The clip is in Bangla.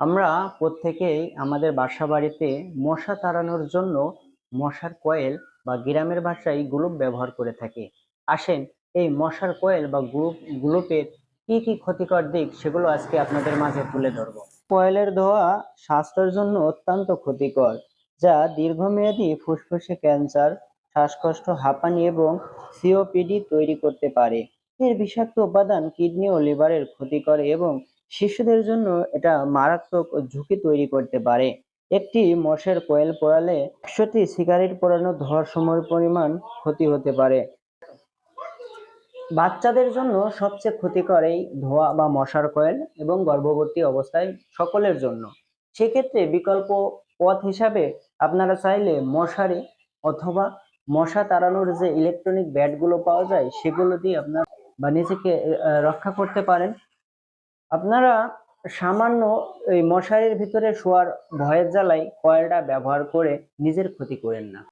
আমরা প্রত্যেকেই আমাদের বাসা বাড়িতে মশা তাড়ানোর জন্য মশার কয়েল বা গ্রামের ভাষায় গ্লুপ ব্যবহার করে থাকি। আসেন, এই মশার কয়েল বা গ্লুপের কি কি ক্ষতিকর দিক সেগুলো আজকে আপনাদের মাঝে তুলে ধরবো। কয়েলের ধোঁয়া স্বাস্থ্যের জন্য অত্যন্ত ক্ষতিকর, যা দীর্ঘমেয়াদী ফুসফুসে ক্যান্সার, শ্বাসকষ্ট, হাঁপানি এবং সিওপিডি তৈরি করতে পারে। এর বিষাক্ত উপাদান কিডনি ও লিভারের ক্ষতি করে এবং শিশুদের জন্য এটা মারাত্মক ঝুঁকি তৈরি করতে পারে। একটি মশার কয়েল পোড়ালে 100টি সিগারেট পোড়ানো ধোঁয়ার সমপরিমাণ ক্ষতি হতে পারে। বাচ্চাদের জন্য সবচেয়ে ক্ষতিকর এই ধোঁয়া বা মশার কয়েল, এবং গর্ভবতী অবস্থায় সকলের জন্য। সেক্ষেত্রে বিকল্প পথ হিসাবে আপনারা চাইলে মশারি অথবা মশা তাড়ানোর যে ইলেকট্রনিক ব্যাটগুলো পাওয়া যায় সেগুলো দিয়ে আপনার বা নিজেকে রক্ষা করতে পারেন। আপনারা সামান্য এই মশারির ভিতরে শোয়ার ভয়ের জ্বালায় কয়েলটা ব্যবহার করে নিজের ক্ষতি করেন না।